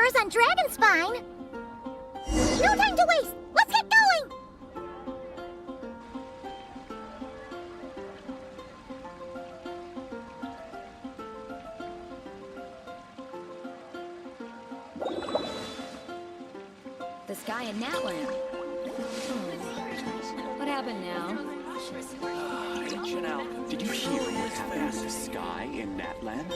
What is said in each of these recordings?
HoYoverse on Dragonspine. No time to waste! Let's get going! The sky in Natland. What happened now? Janelle, did you hear what happened with the sky in Natland?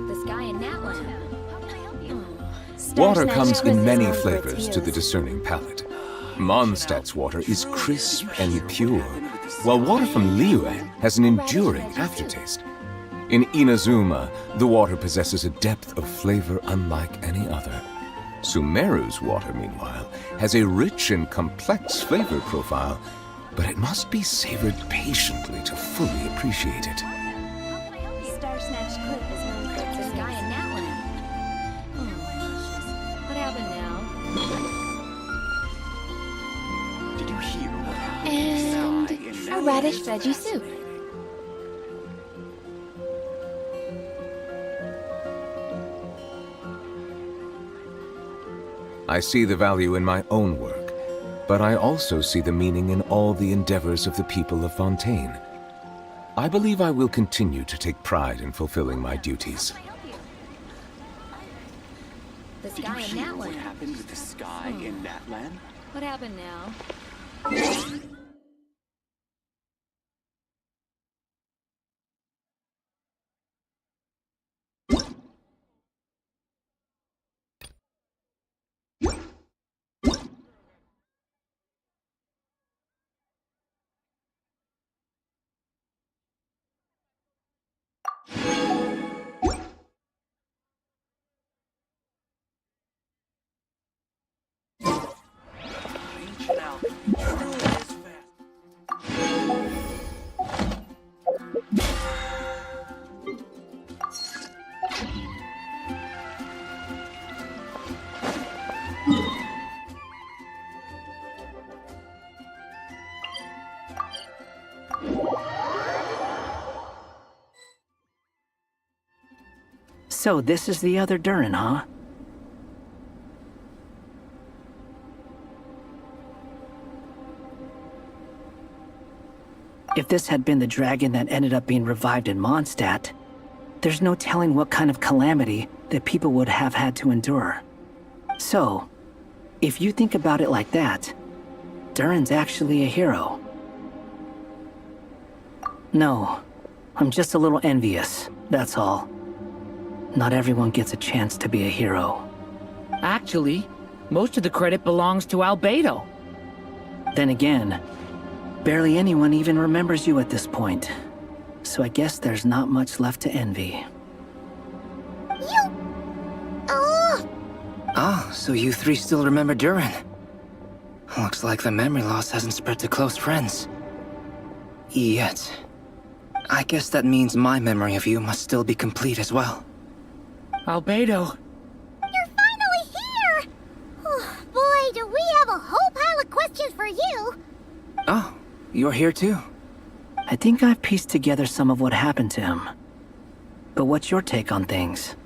The sky in Natland. Water comes in many flavors to the discerning palate. Mondstadt's water is crisp and pure, while water from Liyue has an enduring aftertaste. In Inazuma, the water possesses a depth of flavor unlike any other. Sumeru's water, meanwhile, has a rich and complex flavor profile, but it must be savored patiently to fully appreciate it. The sky in Natland. What happened now? Did you hear what happened And with the sky in a Natland? radish veggie soup. I see the value in my own work, but I also see the meaning in all the endeavors of the people of Fontaine. I believe I will continue to take pride in fulfilling my duties. The Did you sky in hear what Natland. happened with the sky in Natland? What happened now? Janelle, you this fast. So this is the other Durin, huh? If this had been the dragon that ended up being revived in Mondstadt, there's no telling what kind of calamity that people would have had to endure. So, if you think about it like that, Durin's actually a hero. No, I'm just a little envious, that's all. Not everyone gets a chance to be a hero. Actually, most of the credit belongs to Albedo. Then again, barely anyone even remembers you at this point. So I guess there's not much left to envy. You... Oh! Ah, so you three still remember Durin. Looks like the memory loss hasn't spread to close friends. Yet. I guess that means my memory of you must still be complete as well. Albedo. You're finally here! Oh, boy, do we have a whole pile of questions for you! Oh, you're here too? I think I've pieced together some of what happened to him. But what's your take on things?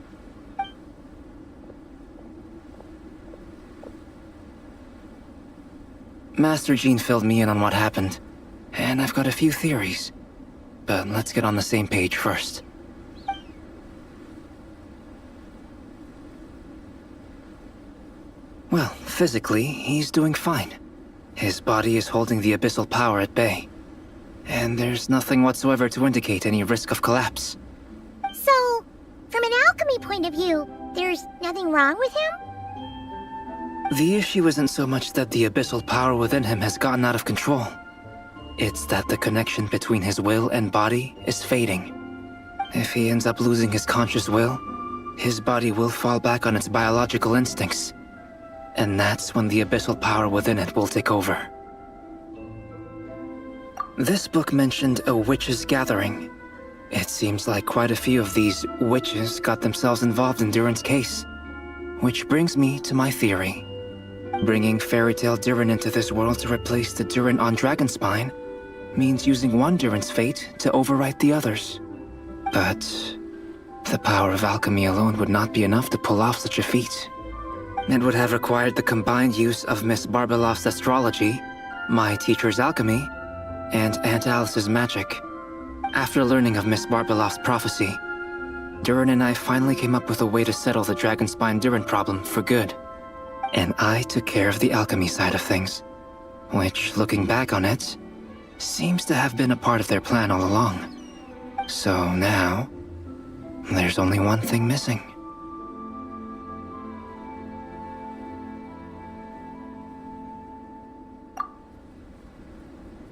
Master Jean filled me in on what happened, and I've got a few theories. But let's get on the same page first. Well, physically, he's doing fine. His body is holding the abyssal power at bay. And there's nothing whatsoever to indicate any risk of collapse. So, from an alchemy point of view, there's nothing wrong with him? The issue isn't so much that the abyssal power within him has gotten out of control. It's that the connection between his will and body is fading. If he ends up losing his conscious will, his body will fall back on its biological instincts. And that's when the abyssal power within it will take over. This book mentioned a witch's gathering. It seems like quite a few of these witches got themselves involved in Durin's case. Which brings me to my theory. Bringing Fairy Tale Durin into this world to replace the Durin on Dragonspine means using one Durin's fate to overwrite the others. But the power of alchemy alone would not be enough to pull off such a feat. It would have required the combined use of Miss Barbeloff's astrology, my teacher's alchemy, and Aunt Alice's magic. After learning of Miss Barbeloff's prophecy, Durin and I finally came up with a way to settle the Dragonspine Durin problem for good. And I took care of the alchemy side of things, which, looking back on it, seems to have been a part of their plan all along. So now, there's only one thing missing.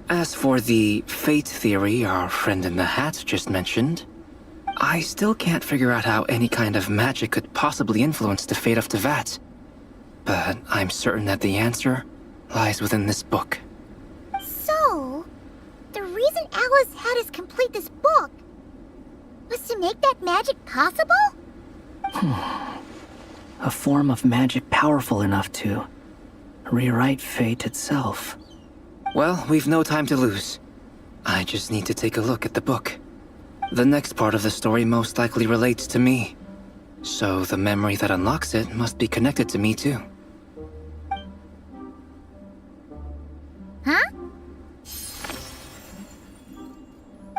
As for the fate theory our friend in the hat just mentioned, I still can't figure out how any kind of magic could possibly influence the fate of Tevat. But I'm certain that the answer lies within this book. So, the reason Alice had us complete this book was to make that magic possible? A form of magic powerful enough to rewrite fate itself. Well, we've no time to lose. I just need to take a look at the book. The next part of the story most likely relates to me. So the memory that unlocks it must be connected to me too. Huh?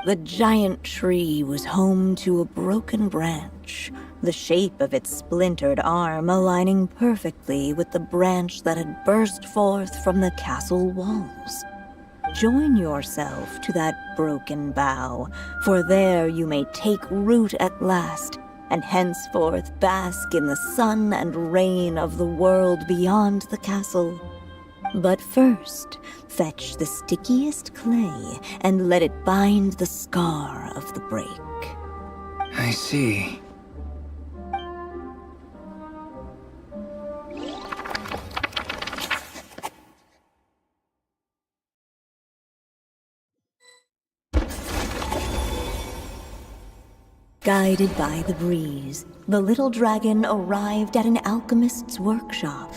The giant tree was home to a broken branch, the shape of its splintered arm aligning perfectly with the branch that had burst forth from the castle walls. Join yourself to that broken bough, for there you may take root at last, and henceforth bask in the sun and rain of the world beyond the castle. But first, fetch the stickiest clay and let it bind the scar of the break. I see. Guided by the breeze, the little dragon arrived at an alchemist's workshop.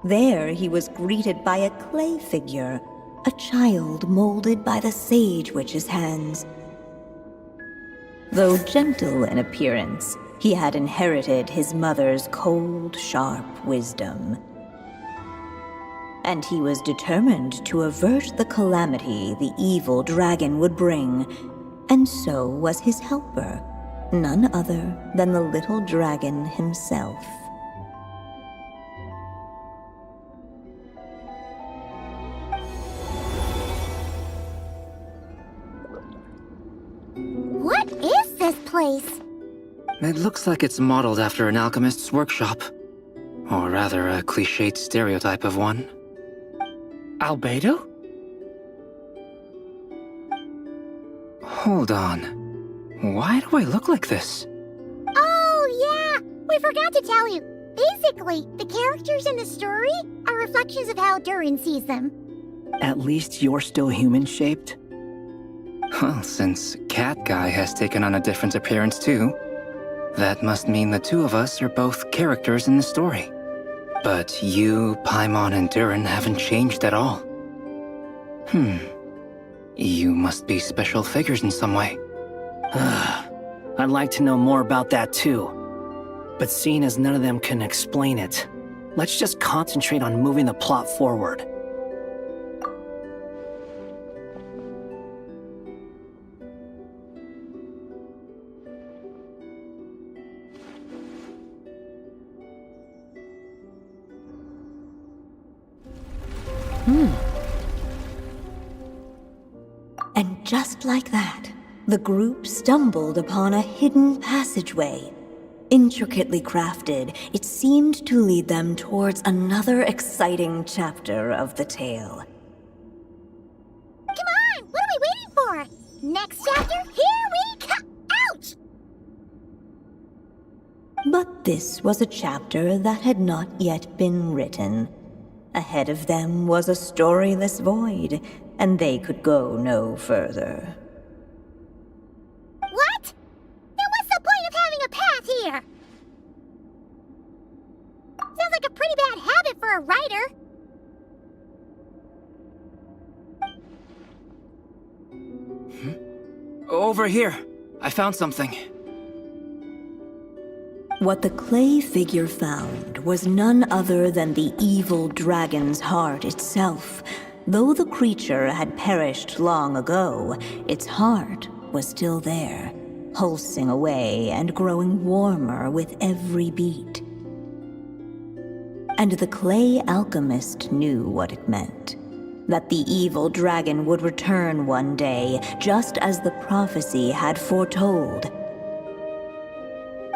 There he was greeted by a clay figure, a child molded by the Sage Witch's hands. Though gentle in appearance, he had inherited his mother's cold, sharp wisdom. And he was determined to avert the calamity the evil dragon would bring, and so was his helper, none other than the little dragon himself. What is this place? It looks like it's modeled after an alchemist's workshop. Or rather, a cliched stereotype of one. Albedo? Hold on. Why do I look like this? Oh, yeah! We forgot to tell you. Basically, the characters in the story are reflections of how Durin sees them. At least you're still human-shaped? Well, since Cat Guy has taken on a different appearance too, that must mean the two of us are both characters in the story. But you, Paimon, and Durin haven't changed at all. You must be special figures in some way. I'd like to know more about that too. But seeing as none of them can explain it, let's just concentrate on moving the plot forward. And just like that, the group stumbled upon a hidden passageway. Intricately crafted, it seemed to lead them towards another exciting chapter of the tale. Come on! What are we waiting for? Next chapter, here we come! Ouch! But this was a chapter that had not yet been written. Ahead of them was a storyless void, and they could go no further. here. Sounds like a pretty bad habit for a writer. Over here. I found something. What the clay figure found was none other than the evil dragon's heart itself. Though the creature had perished long ago, its heart was still there, pulsing away and growing warmer with every beat. And the clay alchemist knew what it meant. That the evil dragon would return one day, just as the prophecy had foretold.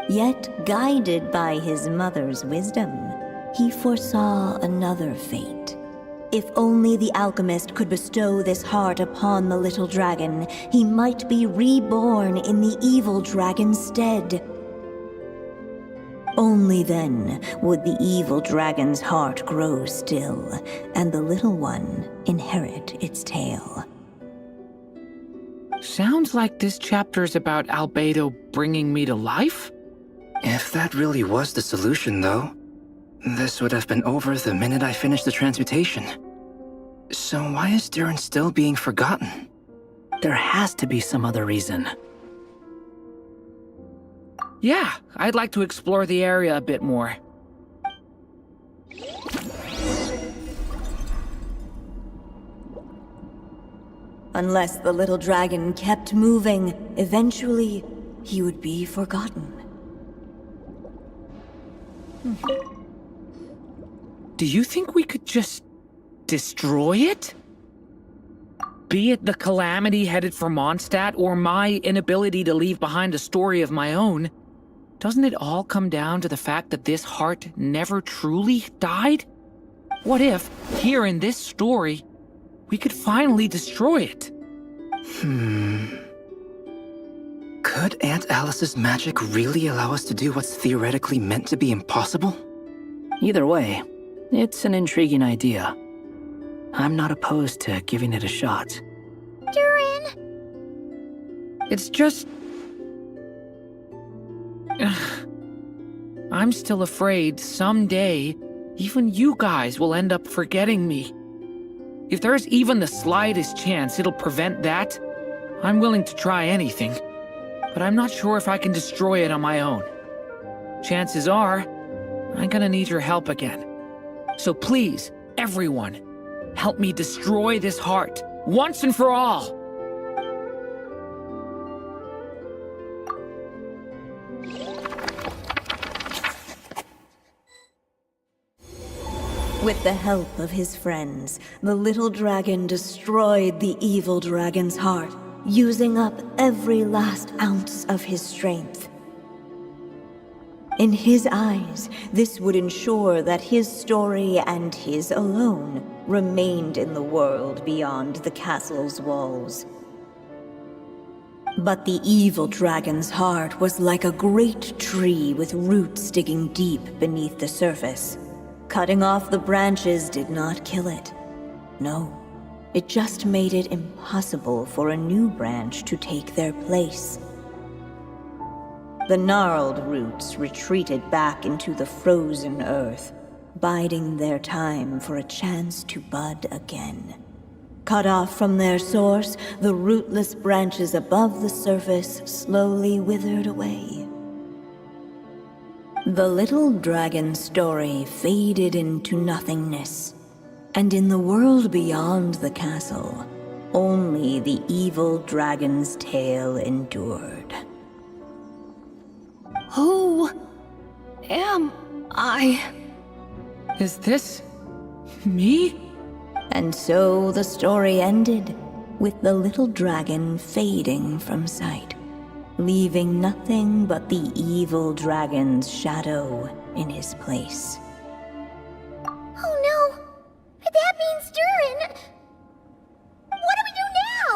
Yet, guided by his mother's wisdom, he foresaw another fate. If only the alchemist could bestow this heart upon the little dragon, he might be reborn in the evil dragon's stead. Only then would the evil dragon's heart grow still, and the little one inherit its tale. Sounds like this chapter's about Albedo bringing me to life? If that really was the solution, though, this would have been over the minute I finished the transmutation. So why is Durin still being forgotten? There has to be some other reason. Yeah, I'd like to explore the area a bit more. Unless the little dragon kept moving, eventually he would be forgotten. Do you think we could just destroy it? Be it the calamity headed for Mondstadt or my inability to leave behind a story of my own, doesn't it all come down to the fact that this heart never truly died? What if, here in this story, we could finally destroy it? Could Aunt Alice's magic really allow us to do what's theoretically meant to be impossible? Either way, it's an intriguing idea. I'm not opposed to giving it a shot. Durin! It's just... I'm still afraid someday, even you guys will end up forgetting me. If there's even the slightest chance it'll prevent that, I'm willing to try anything. But I'm not sure if I can destroy it on my own. Chances are, I'm gonna need your help again. So please, everyone, help me destroy this heart, once and for all! With the help of his friends, the little dragon destroyed the evil dragon's heart, using up every last ounce of his strength. In his eyes, this would ensure that his story and his alone remained in the world beyond the castle's walls. But the evil dragon's heart was like a great tree with roots digging deep beneath the surface. Cutting off the branches did not kill it. No, it just made it impossible for a new branch to take their place. The gnarled roots retreated back into the frozen earth, biding their time for a chance to bud again. Cut off from their source, the rootless branches above the surface slowly withered away. The little dragon's story faded into nothingness, and in the world beyond the castle, only the evil dragon's tale endured. Who am I? Is this... me? And so the story ended, with the little dragon fading from sight, leaving nothing but the evil dragon's shadow in his place. Oh no! That means Durin! What do we do now?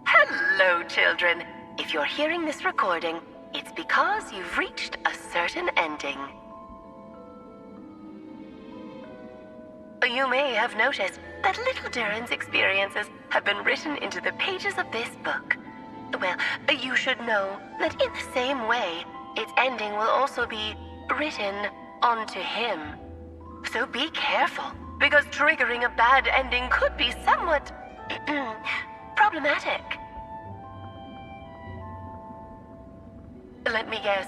Hello, children. If you're hearing this recording, it's because you've reached a certain ending. You may have noticed that little Durin's experiences have been written into the pages of this book. Well, you should know that in the same way, its ending will also be written onto him. So be careful, because triggering a bad ending could be somewhat problematic. Let me guess,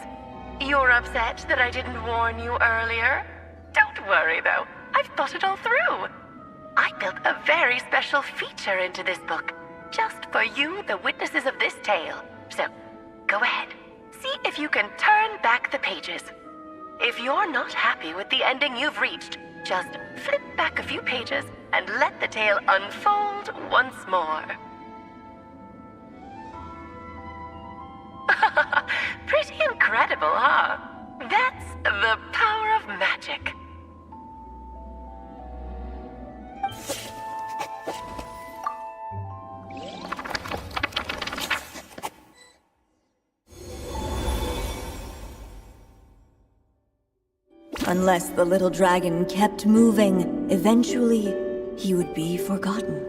you're upset that I didn't warn you earlier? Don't worry though, I've thought it all through. I built a very special feature into this book, just for you, the witnesses of this tale. So, go ahead, see if you can turn back the pages. If you're not happy with the ending you've reached, just flip back a few pages and let the tale unfold once more. Pretty incredible, huh? That's the power of magic. Unless the little dragon kept moving, eventually he would be forgotten.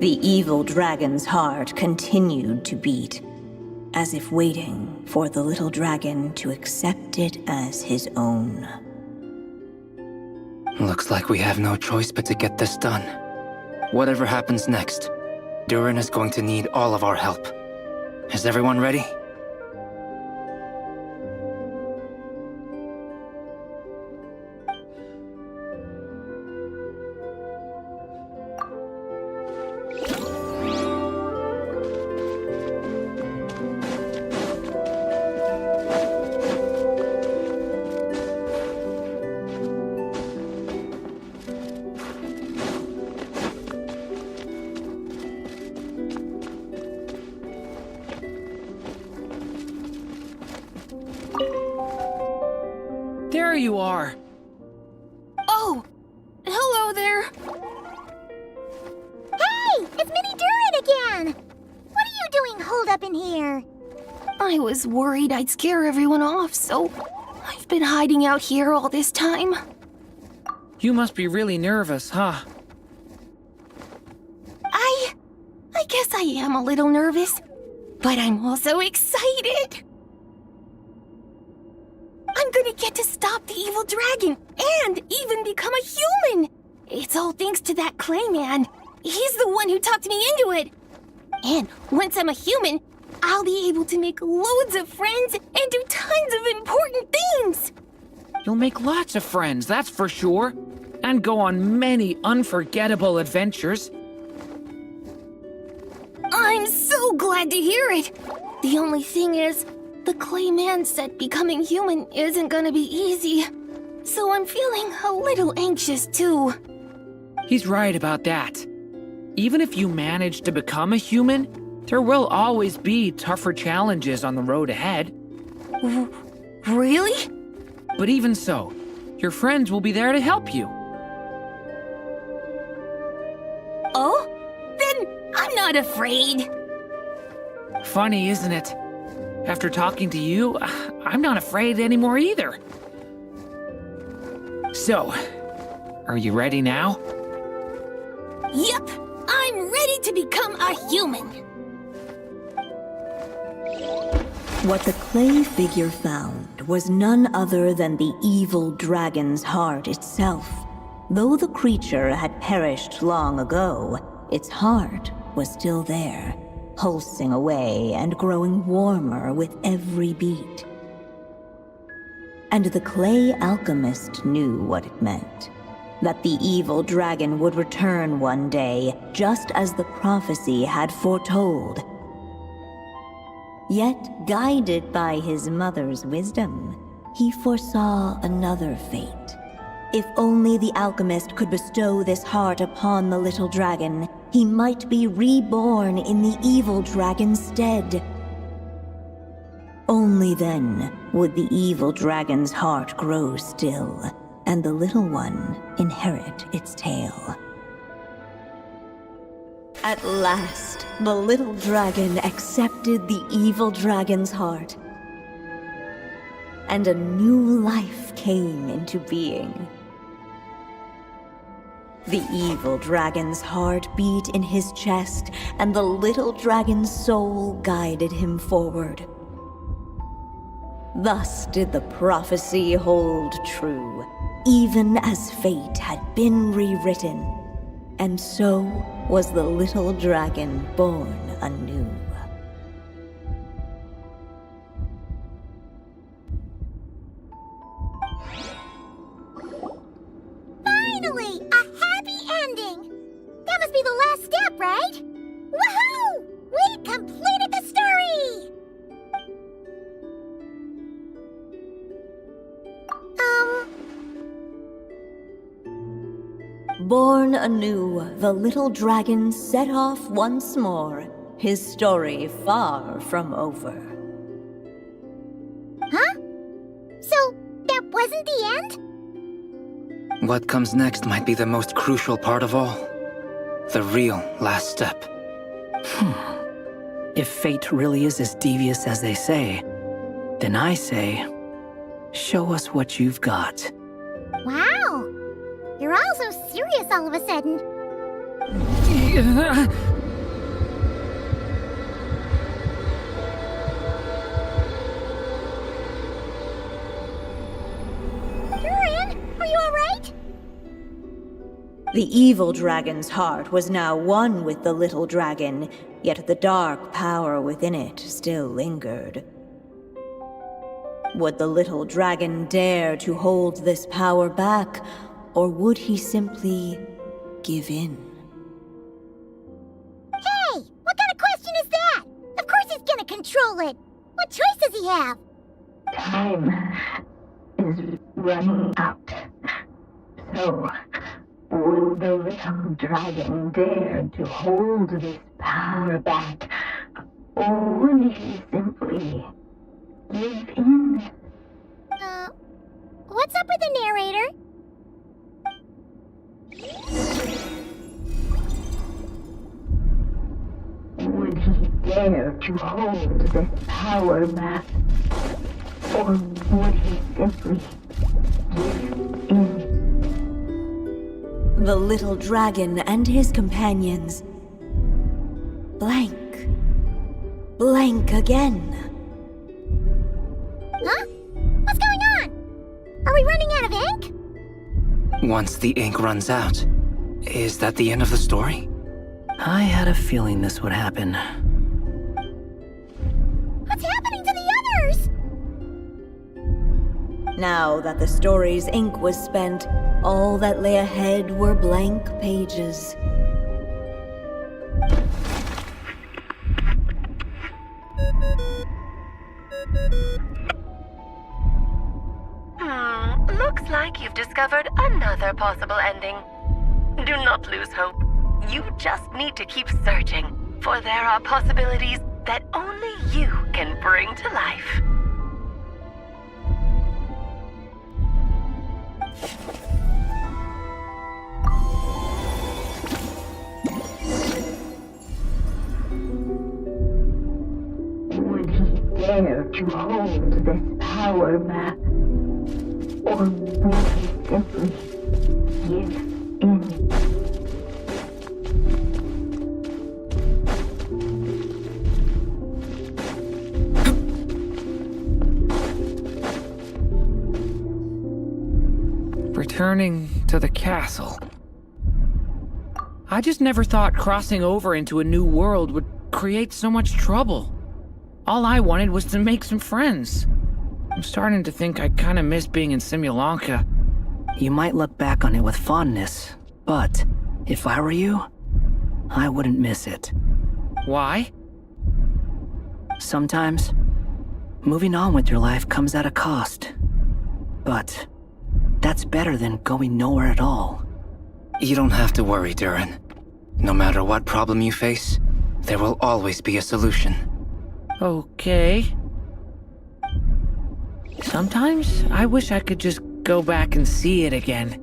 The evil dragon's heart continued to beat, as if waiting for the little dragon to accept it as his own. Looks like we have no choice but to get this done. Whatever happens next, Durin is going to need all of our help. Is everyone ready? There you are. Oh, hello there. Hey, it's Mini Durin again! What are you doing holed up in here? I was worried I'd scare everyone off, so I've been hiding out here all this time. You must be really nervous, huh? I guess I am a little nervous, but I'm also excited. I'm gonna get to stop the evil dragon and even become a human. It's all thanks to that clay man. He's the one who talked me into it. And once I'm a human, I'll be able to make loads of friends and do tons of important things. You'll make lots of friends, that's for sure. And go on many unforgettable adventures. I'm so glad to hear it. The only thing is, the clay man said becoming human isn't gonna be easy. So I'm feeling a little anxious too. He's right about that. Even if you manage to become a human, there will always be tougher challenges on the road ahead. Really? But even so, your friends will be there to help you. Oh? Then I'm not afraid. Funny, isn't it? After talking to you, I'm not afraid anymore either. So, are you ready now? Yep, I'm ready to become a human. What the clay figure found was none other than the evil dragon's heart itself. Though the creature had perished long ago, its heart was still there, pulsing away and growing warmer with every beat. And the clay alchemist knew what it meant. That the evil dragon would return one day, just as the prophecy had foretold. Yet, guided by his mother's wisdom, he foresaw another fate. If only the alchemist could bestow this heart upon the little dragon, he might be reborn in the evil dragon's stead. Only then would the evil dragon's heart grow still, and the little one inherit its tale. At last, the little dragon accepted the evil dragon's heart, and a new life came into being. The evil dragon's heart beat in his chest, and the little dragon's soul guided him forward. Thus did the prophecy hold true, even as fate had been rewritten, and so was the little dragon born anew. Finally! A happy ending! That must be the last step, right? Woohoo! We completed the story! Born anew, the little dragon set off once more, his story far from over. Huh? So, that wasn't the end? What comes next might be the most crucial part of all. The real last step. If fate really is as devious as they say, then I say, show us what you've got. Wow! You're all so serious all of a sudden. Durian, are you alright? The evil dragon's heart was now one with the little dragon, yet the dark power within it still lingered. Would the little dragon dare to hold this power back, or would he simply give in? Hey! What kind of question is that? Of course he's gonna control it! What choice does he have? Time is running out. So, would the little dragon dare to hold this power back? Or would he simply give in? What's up with the narrator? Would he dare to hold this power back? Or would he simply give in? The little dragon and his companions blank. Blank again. Huh? What's going on? Are we running out of ink? Once the ink runs out, is that the end of the story? I had a feeling this would happen. What's happening to the others? Now that the story's ink was spent, all that lay ahead were blank pages. Looks like you've discovered another possible ending. Do not lose hope. You just need to keep searching, for there are possibilities that only you can bring to life. Would he dare to hold this power back? Or would he simply give in? Returning to the castle. I just never thought crossing over into a new world would create so much trouble. All I wanted was to make some friends. I'm starting to think I kinda miss being in Simulanka. You might look back on it with fondness, but if I were you, I wouldn't miss it. Why? Sometimes, moving on with your life comes at a cost. But that's better than going nowhere at all. You don't have to worry, Durin. No matter what problem you face, there will always be a solution. Okay. Sometimes I wish I could just go back and see it again.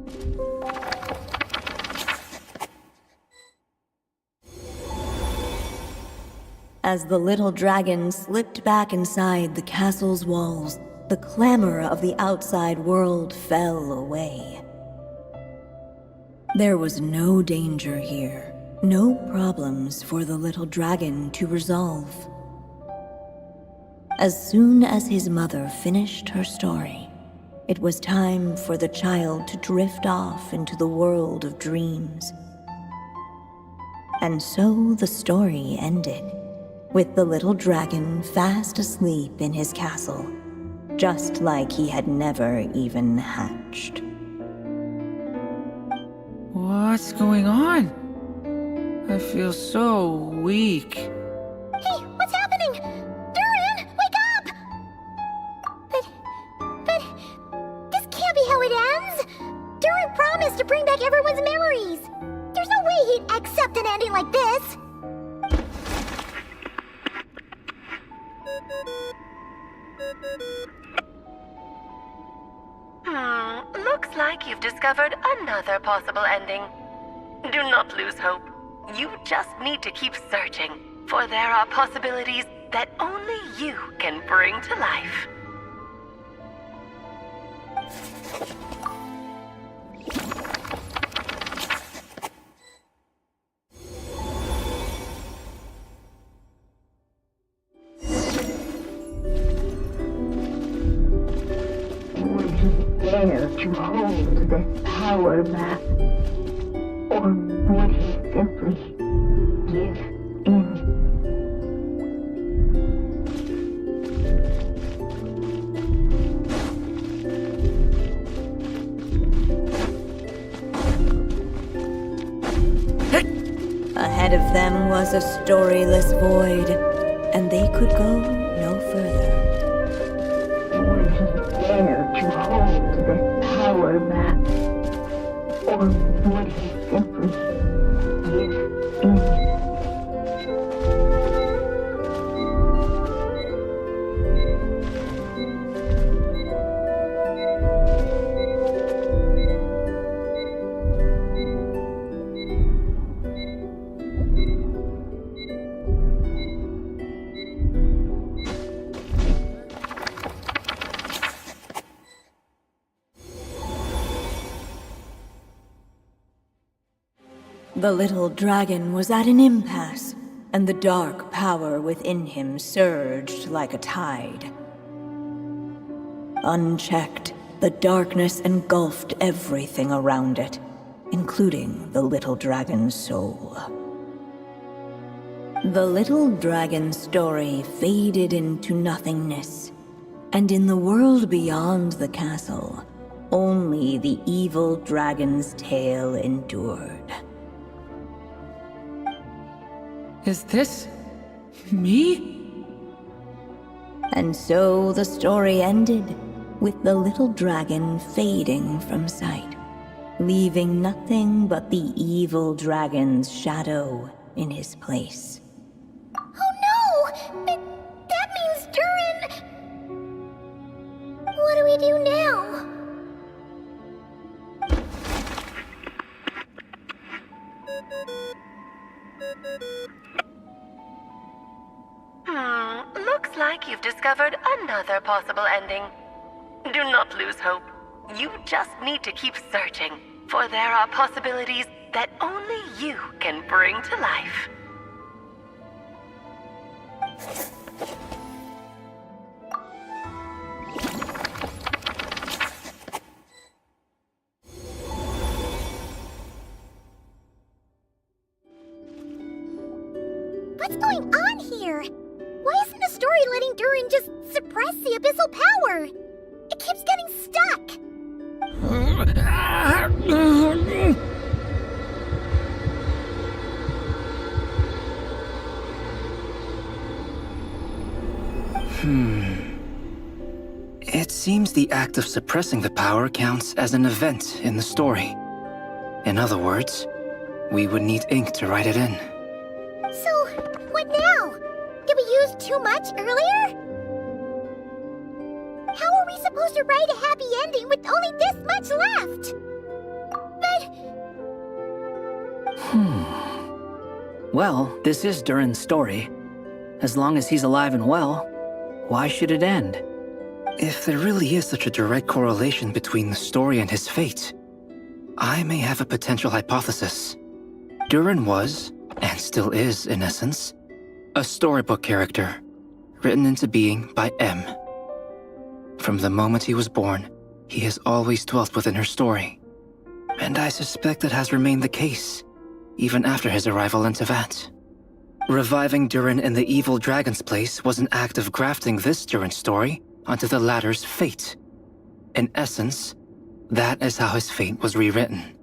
As the little dragon slipped back inside the castle's walls, the clamor of the outside world fell away. There was no danger here, no problems for the little dragon to resolve. As soon as his mother finished her story, it was time for the child to drift off into the world of dreams. And so the story ended, with the little dragon fast asleep in his castle, just like he had never even hatched. What's going on? I feel so weak. Hey, what's happening? Durin, wake up! But this can't be how it ends. Durin promised to bring back everyone's memories. There's no way he'd accept an ending like this. Looks like you've discovered another possible ending. Do not lose hope. You just need to keep searching, for there are possibilities that only you can bring to life. Would he dare to hold this power map? Or would he simply give in? Ahead of them was a storyless void, and they could go no further. Would he dare to hold this power map? Or would he simply give in? The little dragon was at an impasse, and the dark power within him surged like a tide. Unchecked, the darkness engulfed everything around it, including the little dragon's soul. The little dragon's story faded into nothingness, and in the world beyond the castle, only the evil dragon's tale endured. Is this me? And so the story ended, with the little dragon fading from sight, leaving nothing but the evil dragon's shadow in his place. Oh no! That means Durin... What do we do now? Looks like you've discovered another possible ending. Do not lose hope. You just need to keep searching, for there are possibilities that only you can bring to life. What's going on here? Why isn't the story letting Durin just suppress the abyssal power? It keeps getting stuck. It seems the act of suppressing the power counts as an event in the story. In other words, we would need ink to write it in. So, what now? Did we use too much earlier? How are we supposed to write a happy ending with only this much left? But... Well, this is Durin's story. As long as he's alive and well, why should it end? If there really is such a direct correlation between the story and his fate, I may have a potential hypothesis. Durin was, and still is in essence, a storybook character, written into being by M. From the moment he was born, he has always dwelt within her story. And I suspect it has remained the case, even after his arrival in Tevat. Reviving Durin in the evil dragon's place was an act of grafting this Durin story onto the latter's fate. In essence, that is how his fate was rewritten.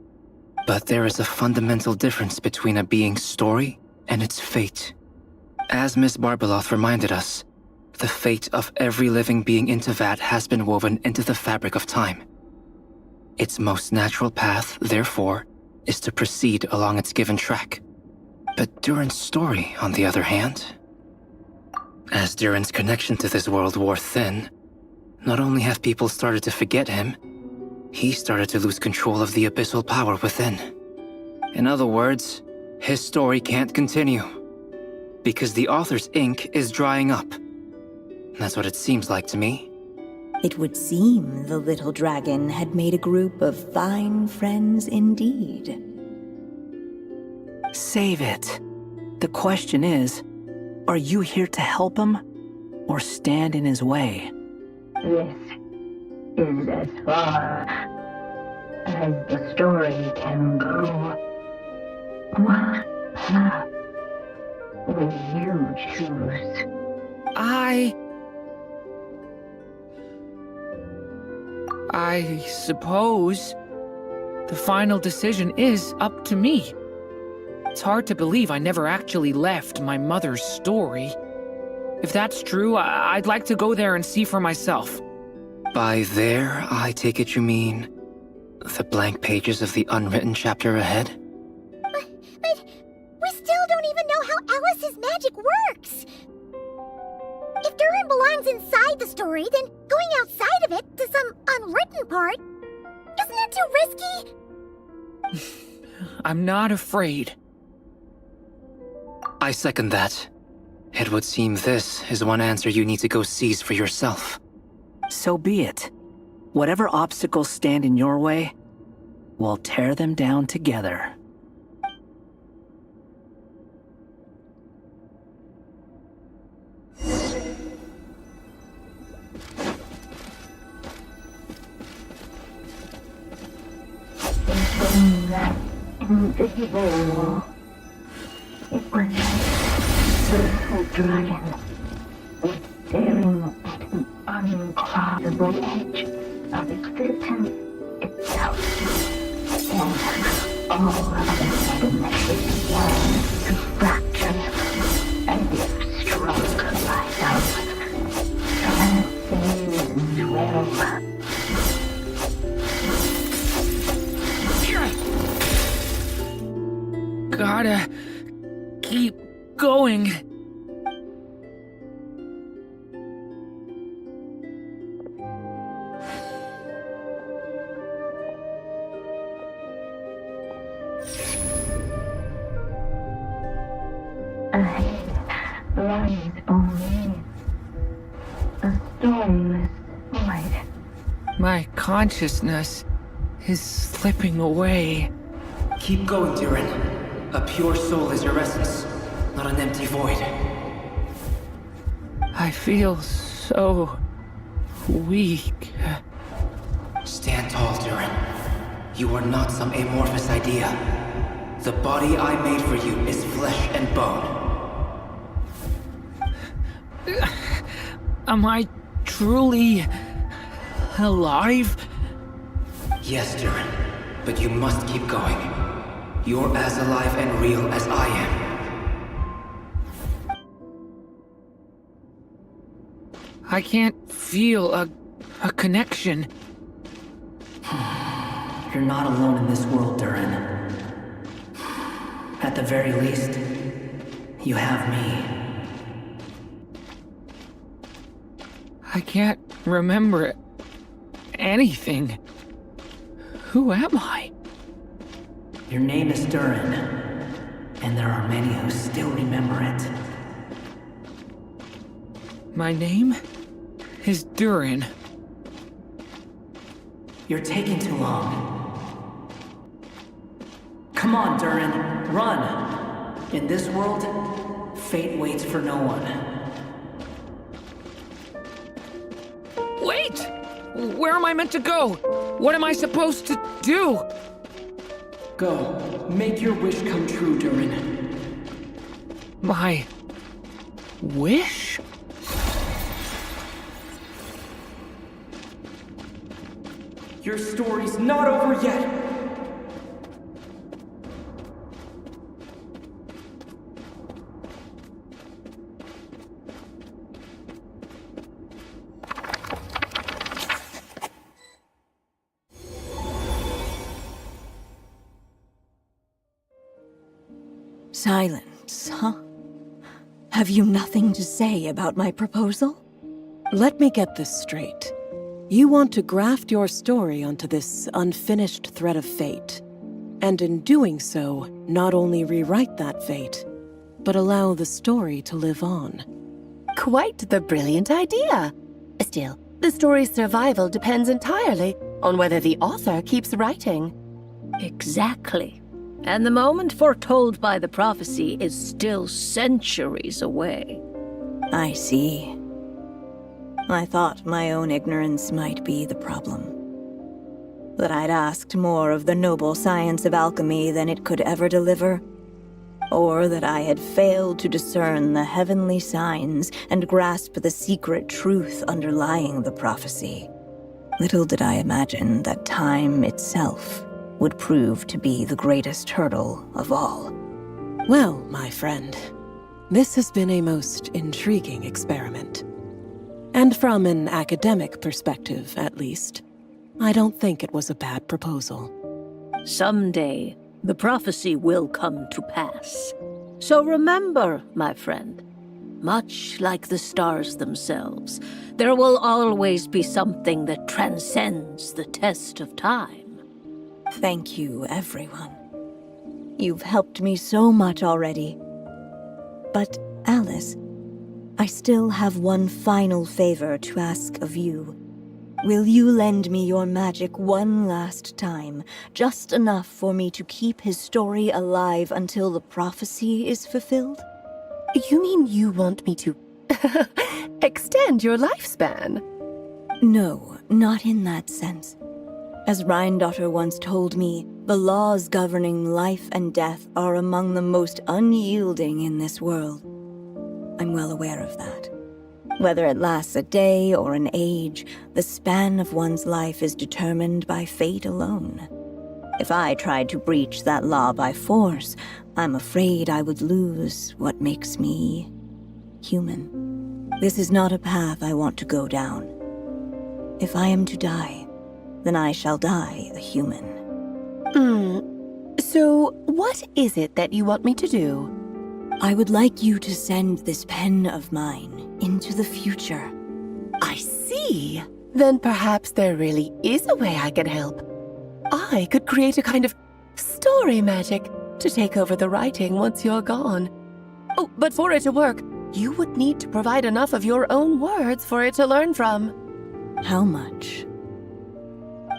But there is a fundamental difference between a being's story and its fate. As Miss Barbeloth reminded us, the fate of every living being in Tevat has been woven into the fabric of time. Its most natural path, therefore, is to proceed along its given track. But Durin's story, on the other hand, as Durin's connection to this world wore thin, not only have people started to forget him, he started to lose control of the abyssal power within. In other words, his story can't continue, because the author's ink is drying up. That's what it seems like to me. It would seem the little dragon had made a group of fine friends indeed. Save it. The question is, are you here to help him, or stand in his way? This is as far as the story can go. What path will you choose? I suppose the final decision is up to me. It's hard to believe I never actually left my mother's story. If that's true, I'd like to go there and see for myself. By there, I take it you mean the blank pages of the unwritten chapter ahead? But we still don't even know how Alice's magic works. If Durin belongs inside the story, then going outside of it to some unwritten part, isn't that too risky? I'm not afraid. I second that. It would seem this is one answer you need to go seize for yourself. So be it. Whatever obstacles stand in your way, we'll tear them down together. That invisible. It was the little dragon staring at the uncrossable edge of existence itself, and all of the magnetic lines to fracture and if struck by some transcendent realm. Gotta keep going. Ahead lies only a stormless void. My consciousness is slipping away. Keep going, Durin. A pure soul is your essence, not an empty void. I feel so weak. Stand tall, Durin. You are not some amorphous idea. The body I made for you is flesh and bone. Am I truly alive? Yes, Durin, but you must keep going. You're as alive and real as I am. I can't feel a connection. You're not alone in this world, Durin. At the very least, you have me. I can't remember anything. Who am I? Your name is Durin, and there are many who still remember it. My name is Durin. You're taking too long. Come on, Durin, run! In this world, fate waits for no one. Wait! Where am I meant to go? What am I supposed to do? Go, make your wish come true, Durin. My wish? Your story's not over yet! Silence, huh? Have you nothing to say about my proposal? Let me get this straight. You want to graft your story onto this unfinished thread of fate, and in doing so, not only rewrite that fate, but allow the story to live on. Quite the brilliant idea. Still, the story's survival depends entirely on whether the author keeps writing. Exactly. And the moment foretold by the prophecy is still centuries away. I see. I thought my own ignorance might be the problem. That I'd asked more of the noble science of alchemy than it could ever deliver. Or that I had failed to discern the heavenly signs and grasp the secret truth underlying the prophecy. Little did I imagine that time itself would prove to be the greatest hurdle of all. Well, my friend, this has been a most intriguing experiment. And from an academic perspective, at least, I don't think it was a bad proposal. Someday, the prophecy will come to pass. So remember, my friend, much like the stars themselves, there will always be something that transcends the test of time. Thank you, everyone. You've helped me so much already. But, Alice, I still have one final favor to ask of you. Will you lend me your magic one last time, just enough for me to keep his story alive until the prophecy is fulfilled? You mean you want me to extend your lifespan? No, not in that sense. As Rheindotter once told me, the laws governing life and death are among the most unyielding in this world. I'm well aware of that. Whether it lasts a day or an age, the span of one's life is determined by fate alone. If I tried to breach that law by force, I'm afraid I would lose what makes me human. This is not a path I want to go down. If I am to die, then I shall die a human. So what is it that you want me to do? I would like you to send this pen of mine into the future. I see. Then perhaps there really is a way I can help. I could create a kind of story magic to take over the writing once you're gone. Oh, but for it to work, you would need to provide enough of your own words for it to learn from. How much?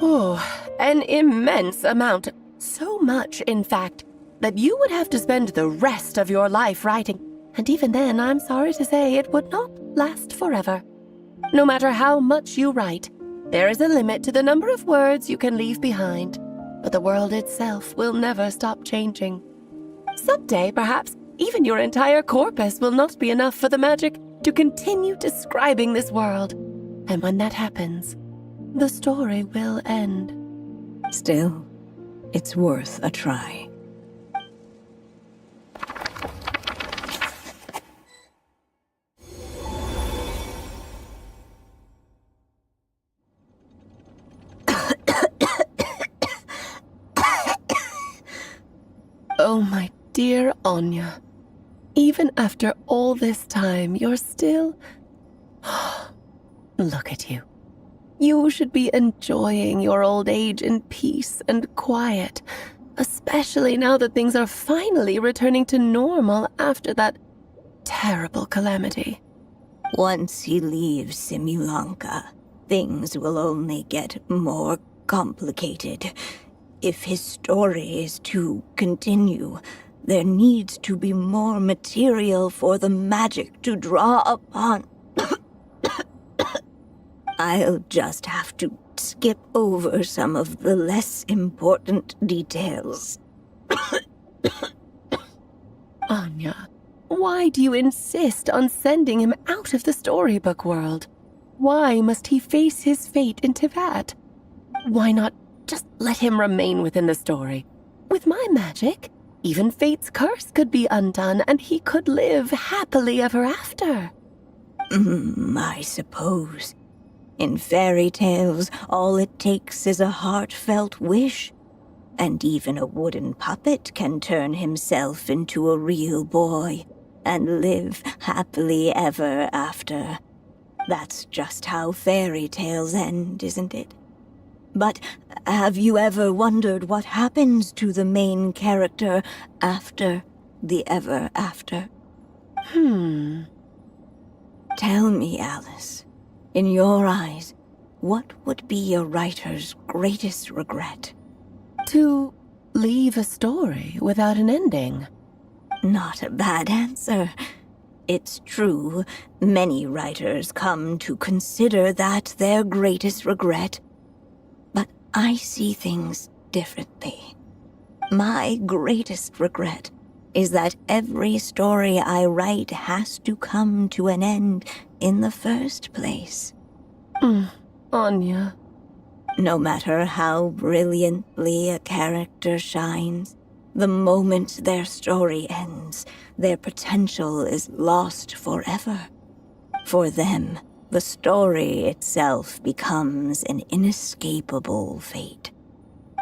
Oh, an immense amount. So much, in fact, that you would have to spend the rest of your life writing. And even then, I'm sorry to say, it would not last forever. No matter how much you write, there is a limit to the number of words you can leave behind. But the world itself will never stop changing. Someday, perhaps, even your entire corpus will not be enough for the magic to continue describing this world. And when that happens, the story will end. Still, it's worth a try. Oh, my dear Anya. Even after all this time, you're still... Look at you. You should be enjoying your old age in peace and quiet, especially now that things are finally returning to normal after that terrible calamity. Once he leaves Simulanka, things will only get more complicated. If his story is to continue, there needs to be more material for the magic to draw upon. I'll just have to skip over some of the less important details. Anya, why do you insist on sending him out of the storybook world? Why must he face his fate in Teyvat? Why not just let him remain within the story? With my magic, even fate's curse could be undone and he could live happily ever after. I suppose. In fairy tales, all it takes is a heartfelt wish. And even a wooden puppet can turn himself into a real boy and live happily ever after. That's just how fairy tales end, isn't it? But have you ever wondered what happens to the main character after the ever after? Tell me, Alice, in your eyes, what would be a writer's greatest regret? To leave a story without an ending. Not a bad answer. It's true, many writers come to consider that their greatest regret. But I see things differently. My greatest regret is that every story I write has to come to an end in the first place. Anya. No matter how brilliantly a character shines, the moment their story ends, their potential is lost forever. For them, the story itself becomes an inescapable fate.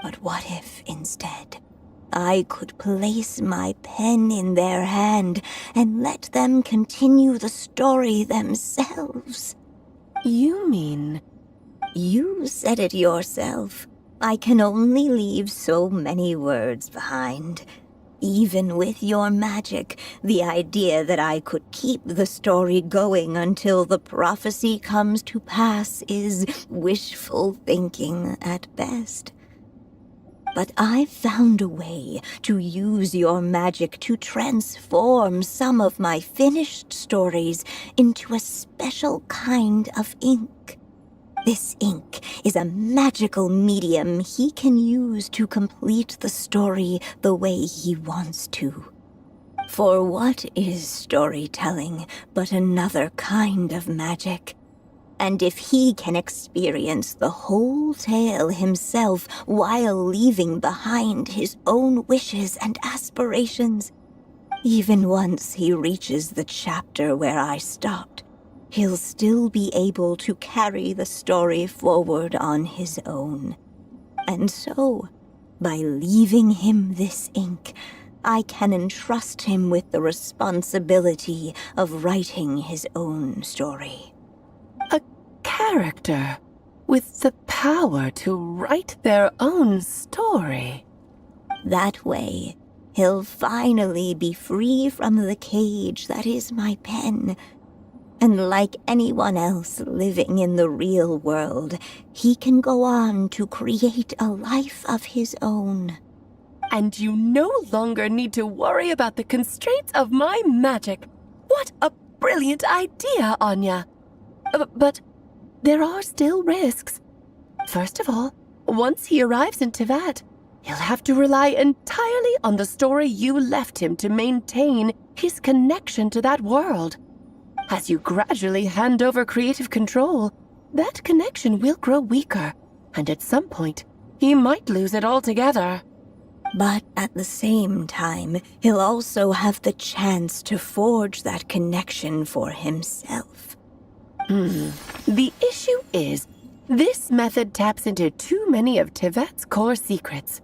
But what if, instead, I could place my pen in their hand and let them continue the story themselves? You mean... You said it yourself. I can only leave so many words behind. Even with your magic, the idea that I could keep the story going until the prophecy comes to pass is wishful thinking at best. But I've found a way to use your magic to transform some of my finished stories into a special kind of ink. This ink is a magical medium he can use to complete the story the way he wants to. For what is storytelling but another kind of magic? And if he can experience the whole tale himself while leaving behind his own wishes and aspirations, even once he reaches the chapter where I stopped, he'll still be able to carry the story forward on his own. And so, by leaving him this ink, I can entrust him with the responsibility of writing his own story. A character with the power to write their own story. That way, he'll finally be free from the cage that is my pen. And like anyone else living in the real world, he can go on to create a life of his own. And you no longer need to worry about the constraints of my magic. What a brilliant idea, Anya. But there are still risks. First of all, once he arrives in Teyvat, he'll have to rely entirely on the story you left him to maintain his connection to that world. As you gradually hand over creative control, that connection will grow weaker, and at some point, he might lose it altogether. But at the same time, he'll also have the chance to forge that connection for himself. The issue is, this method taps into too many of Teyvat's core secrets.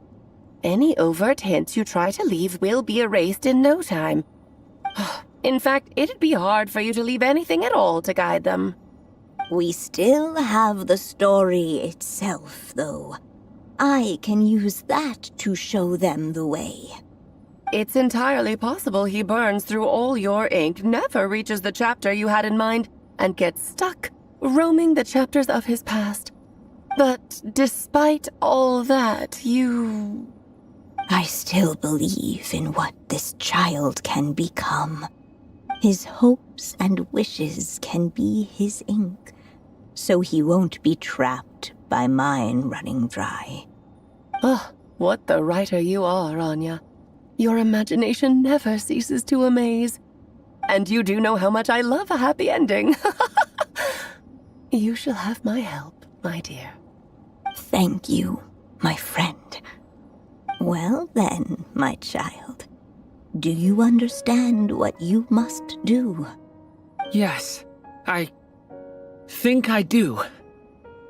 Any overt hints you try to leave will be erased in no time. In fact, it'd be hard for you to leave anything at all to guide them. We still have the story itself, though. I can use that to show them the way. It's entirely possible he burns through all your ink, never reaches the chapter you had in mind, and get stuck roaming the chapters of his past. But despite all that, you... I still believe in what this child can become. His hopes and wishes can be his ink, so he won't be trapped by mine running dry. Oh, what the writer you are, Anya. Your imagination never ceases to amaze. And you do know how much I love a happy ending. You shall have my help, my dear. Thank you, my friend. Well then, my child. Do you understand what you must do? Yes, I think I do.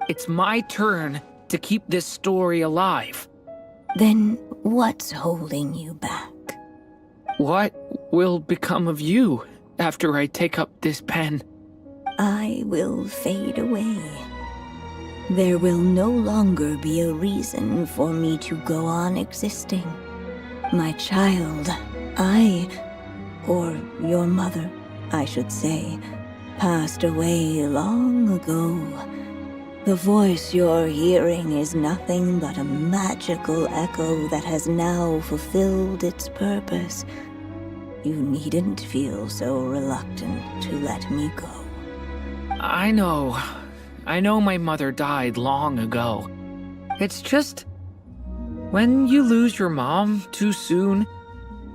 It's my turn to keep this story alive. Then what's holding you back? What will become of you after I take up this pen? I will fade away. There will no longer be a reason for me to go on existing. My child, or your mother, I should say, passed away long ago. The voice you're hearing is nothing but a magical echo that has now fulfilled its purpose. You needn't feel so reluctant to let me go. I know my mother died long ago. It's just, when you lose your mom too soon,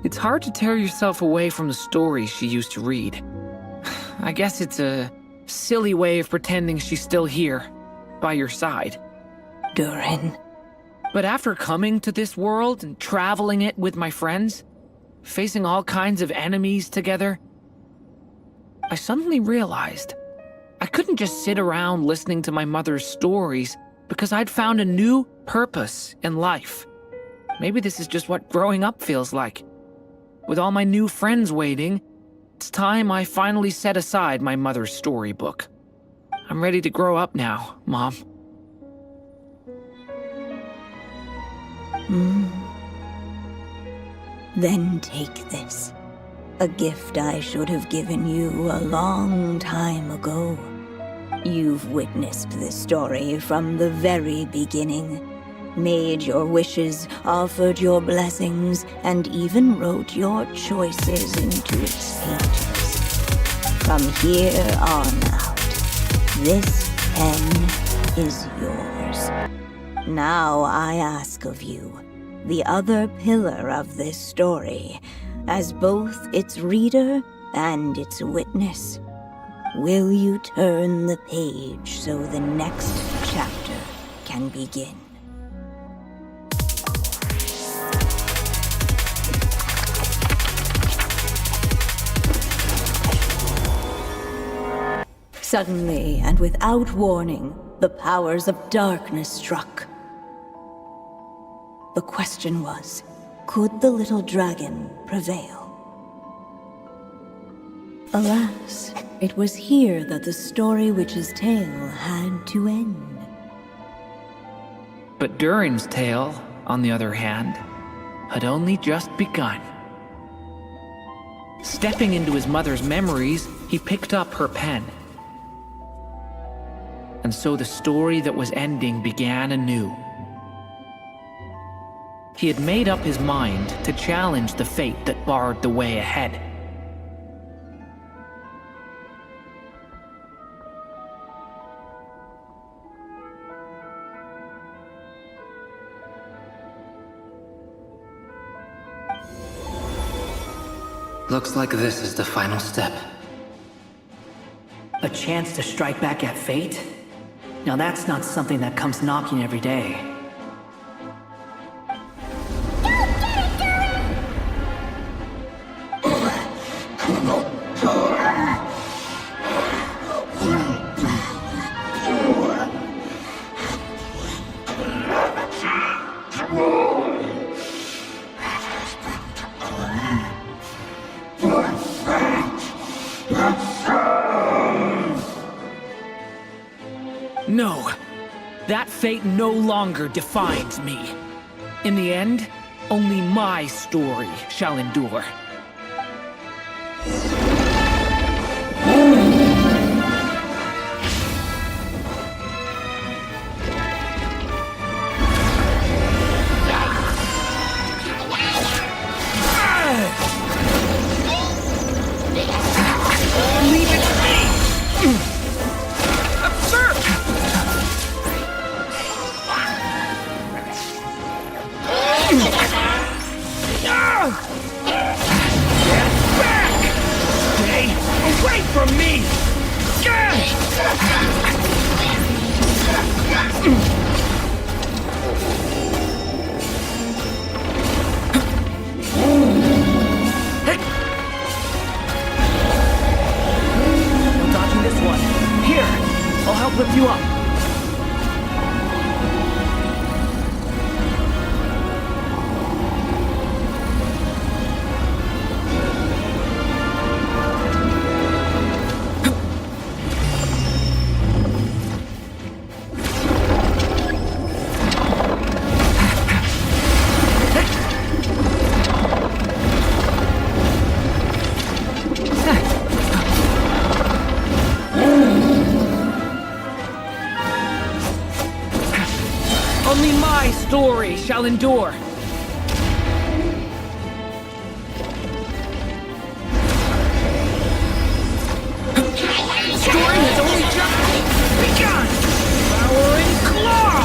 it's hard to tear yourself away from the stories she used to read. I guess it's a silly way of pretending she's still here, by your side. Durin. But after coming to this world and traveling it with my friends, facing all kinds of enemies together, I suddenly realized I couldn't just sit around listening to my mother's stories because I'd found a new purpose in life. Maybe this is just what growing up feels like. With all my new friends waiting, it's time I finally set aside my mother's storybook. I'm ready to grow up now, Mom. Then take this. A gift I should have given you a long time ago. You've witnessed this story from the very beginning. Made your wishes, offered your blessings, and even wrote your choices into its pages. From here on out, this pen is yours. Now I ask of you, the other pillar of this story, as both its reader and its witness, will you turn the page so the next chapter can begin? Suddenly, and without warning, the powers of darkness struck. The question was, could the little dragon prevail? Alas, it was here that the story witch's tale had to end. But Durin's tale, on the other hand, had only just begun. Stepping into his mother's memories, he picked up her pen. And so the story that was ending began anew. He had made up his mind to challenge the fate that barred the way ahead. Looks like this is the final step. A chance to strike back at fate? Now that's not something that comes knocking every day. No, that fate no longer defines me. In the end, only my story shall endure. lift you up. Only my story shall endure. Story has only just begun! Devouring claw!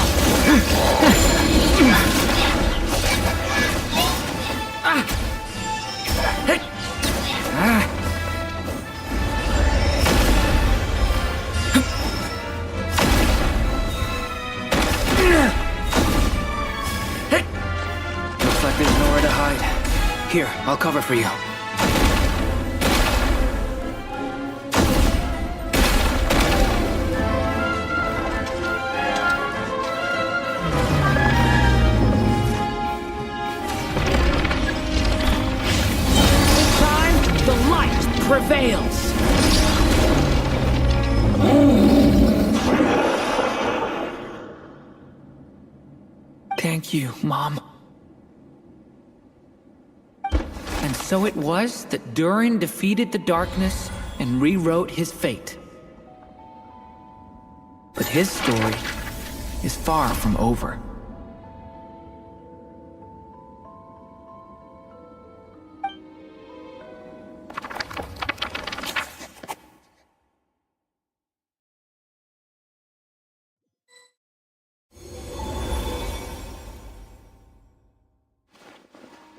Looks like there's nowhere to hide. Here, I'll cover for you. This time, the light prevails. Thank you, Mom. And so it was that Durin defeated the darkness and rewrote his fate. But his story is far from over.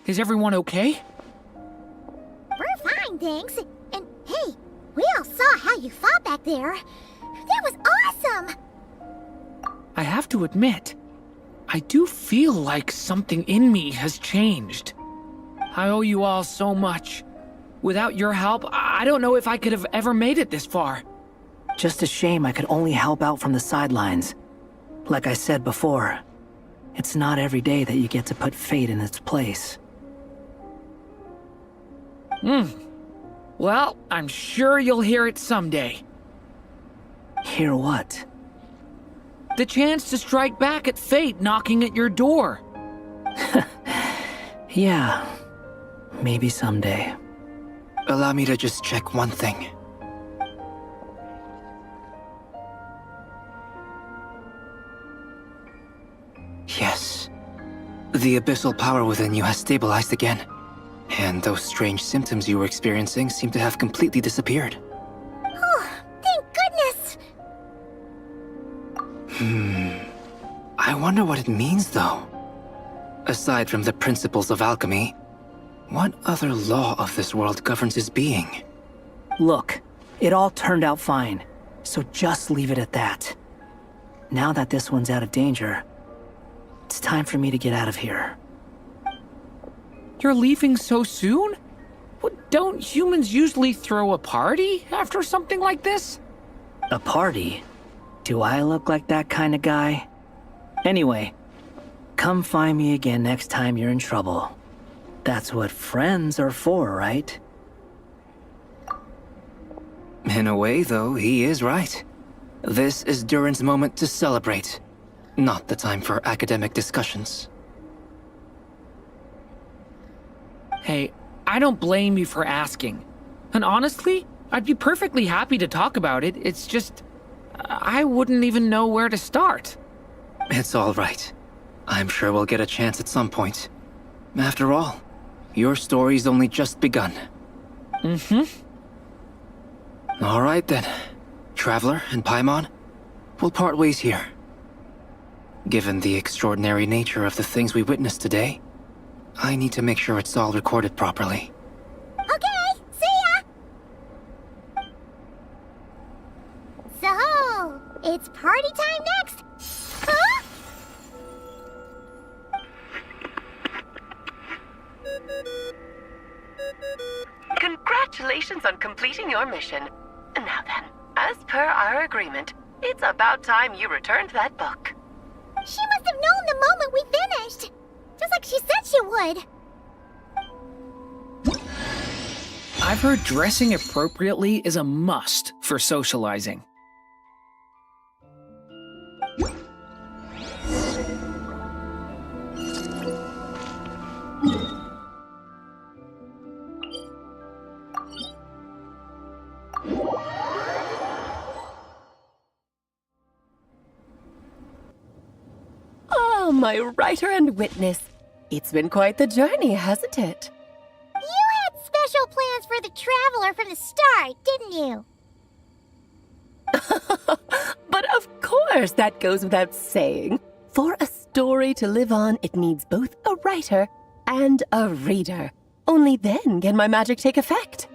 Is everyone okay? We're fine, thanks. And hey, we all saw how you fought back there. That was awesome! I have to admit, I do feel like something in me has changed. I owe you all so much. Without your help, I don't know if I could have ever made it this far. Just a shame I could only help out from the sidelines. Like I said before, it's not every day that you get to put fate in its place. Well, I'm sure you'll hear it someday. Hear what? The chance to strike back at fate knocking at your door. Yeah, maybe someday. Allow me to just check one thing. Yes. The abyssal power within you has stabilized again. And those strange symptoms you were experiencing seem to have completely disappeared. Oh, thank goodness! I wonder what it means, though. Aside from the principles of alchemy, what other law of this world governs his being? Look, it all turned out fine, so just leave it at that. Now that this one's out of danger, it's time for me to get out of here. You're leaving so soon? Don't humans usually throw a party after something like this? A party? Do I look like that kind of guy? Anyway, come find me again next time you're in trouble. That's what friends are for, right? In a way, though, he is right. This is Durin's moment to celebrate, not the time for academic discussions. Hey, I don't blame you for asking. And honestly, I'd be perfectly happy to talk about it. It's just, I wouldn't even know where to start. It's all right. I'm sure we'll get a chance at some point. After all, your story's only just begun. All right then. Traveler and Paimon, we'll part ways here. Given the extraordinary nature of the things we witnessed today, I need to make sure it's all recorded properly. Okay, see ya! So, it's party time next? Huh? Congratulations on completing your mission. Now then, as per our agreement, It's about time you returned that book. She must have known the moment we finished. Just like she said she would. I've heard dressing appropriately is a must for socializing. Oh, my writer and witness. It's been quite the journey, hasn't it? You had special plans for the traveler from the start, didn't you? But of course, that goes without saying. For a story to live on, it needs both a writer and a reader. Only then can my magic take effect.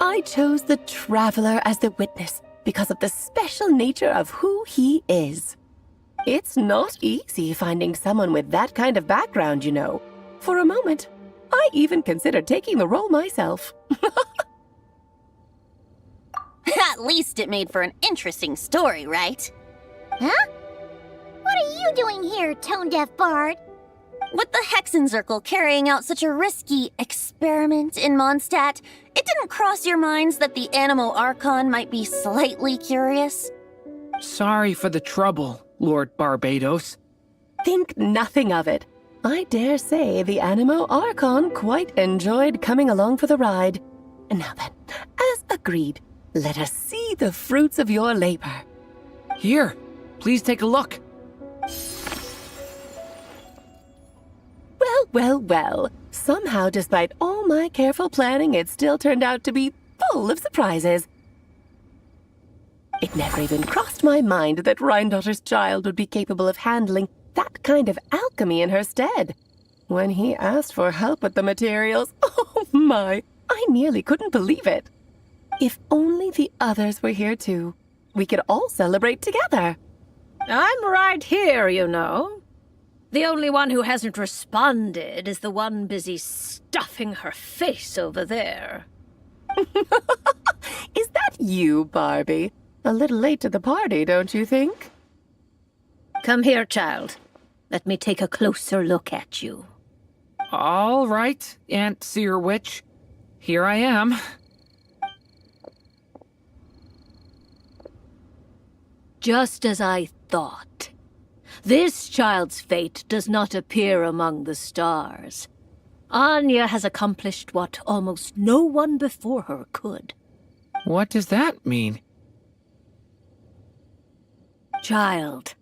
I chose the traveler as the witness because of the special nature of who he is. It's not easy finding someone with that kind of background, you know. For a moment, I even considered taking the role myself. At least it made for an interesting story, right? Huh? What are you doing here, tone-deaf bard? With the Hexenzirkel carrying out such a risky experiment in Mondstadt, it didn't cross your minds that the Animo Archon might be slightly curious? Sorry for the trouble, Lord Barbados. Think nothing of it. I dare say the Animo Archon quite enjoyed coming along for the ride. And now then, as agreed, let us see the fruits of your labor. Here, please take a look. Well. Somehow, despite all my careful planning, it still turned out to be full of surprises. It never even crossed my mind that Rhindotter's child would be capable of handling that kind of alchemy in her stead. When he asked for help with the materials, oh my, I nearly couldn't believe it. If only the others were here too, we could all celebrate together. I'm right here, you know. The only one who hasn't responded is the one busy stuffing her face over there. Is that you, Barbie? A little late to the party, don't you think? Come here, child. Let me take a closer look at you. All right, Aunt Seer Witch. Here I am. Just as I thought. This child's fate does not appear among the stars. Anya has accomplished what almost no one before her could. What does that mean? Child,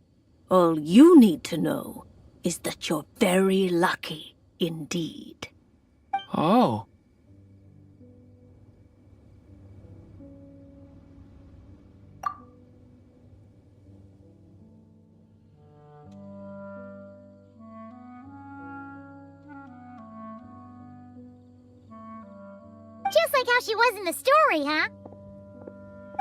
all you need to know is that you're very lucky indeed. Oh. Just like how she was in the story, huh?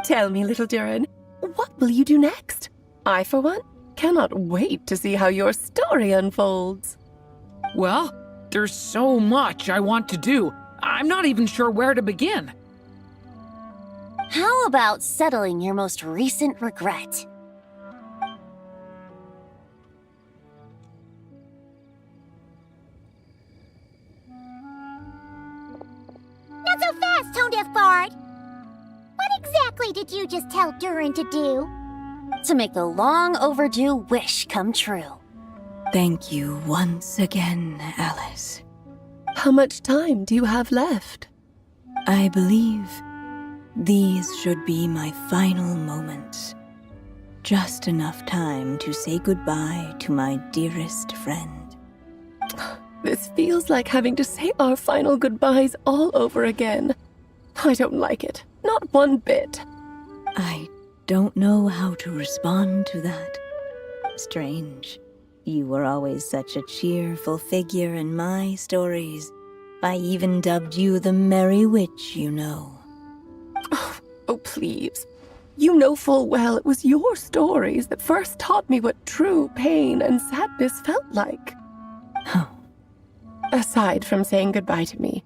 Tell me, little Durin, what will you do next? I, for one, cannot wait to see how your story unfolds. Well, there's so much I want to do. I'm not even sure where to begin. How about settling your most recent regret? Not so fast, tone-deaf bard. What exactly did you just tell Durin to do? To make a long overdue wish come true. Thank you once again, Alice. How much time do you have left? I believe these should be my final moments. Just enough time to say goodbye to my dearest friend. This feels like having to say our final goodbyes all over again. I don't like it. Not one bit. I don't know how to respond to that. Strange. You were always such a cheerful figure in my stories. I even dubbed you the Merry Witch, you know. Oh, please. You know full well it was your stories that first taught me what true pain and sadness felt like. Oh. Aside from saying goodbye to me,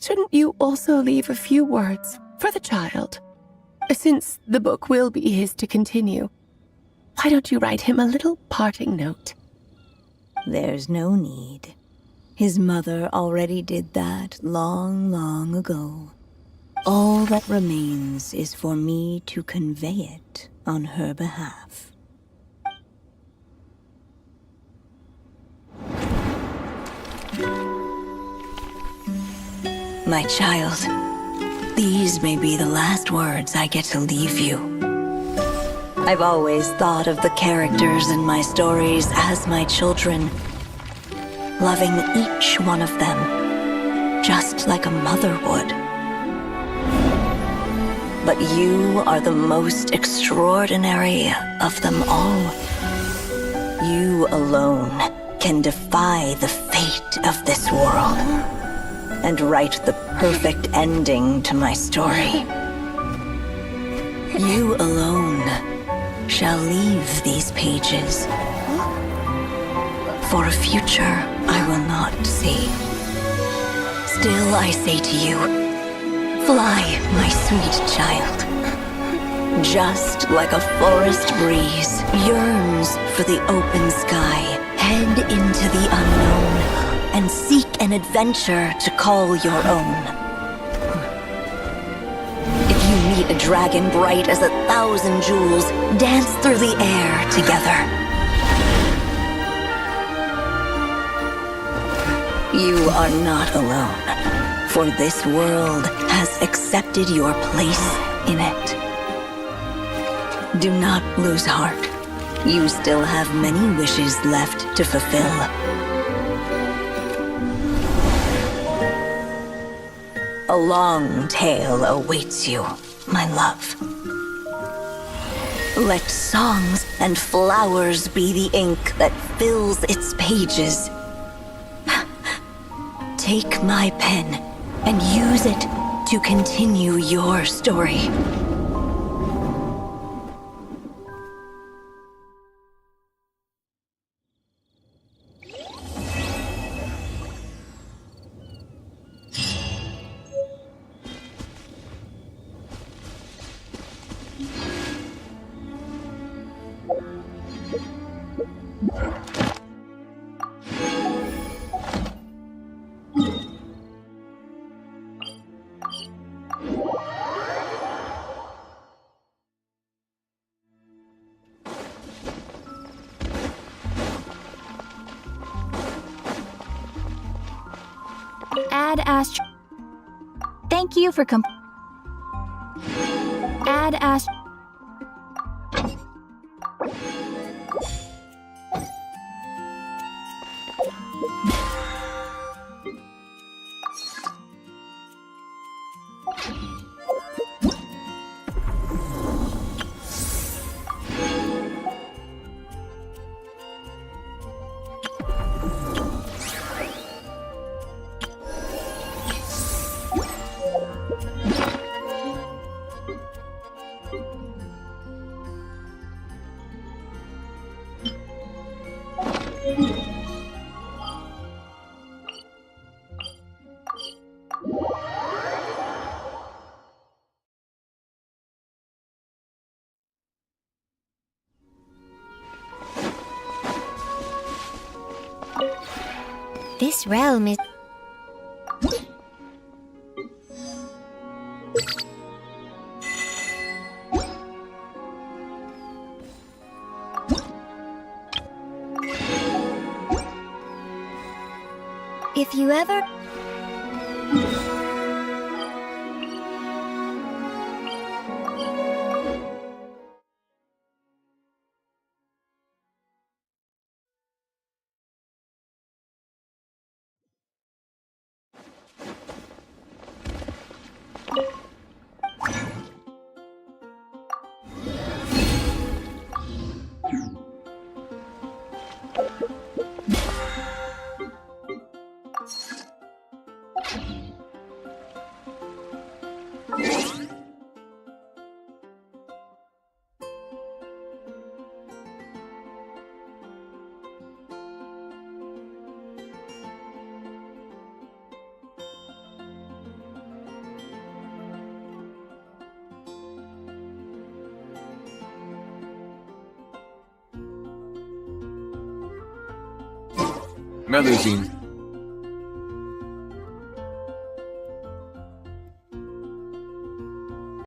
shouldn't you also leave a few words for the child? Since the book will be his to continue, why don't you write him a little parting note? There's no need. His mother already did that long, long ago. All that remains is for me to convey it on her behalf. My child, these may be the last words I get to leave you. I've always thought of the characters in my stories as my children, loving each one of them, just like a mother would. But you are the most extraordinary of them all. You alone can defy the fate of this world and write the perfect ending to my story. You alone shall leave these pages for a future I will not see. Still I say to you, fly, my sweet child. Just like a forest breeze yearns for the open sky, head into the unknown and seek an adventure to call your own. If you meet a dragon bright as 1,000 jewels, dance through the air together. You are not alone, for this world has accepted your place in it. Do not lose heart. You still have many wishes left to fulfill. A long tale awaits you, my love. Let songs and flowers be the ink that fills its pages. Take my pen and use it to continue your story. Add Ast. Thank you for Add Ast. This realm is... If you ever... Melusine,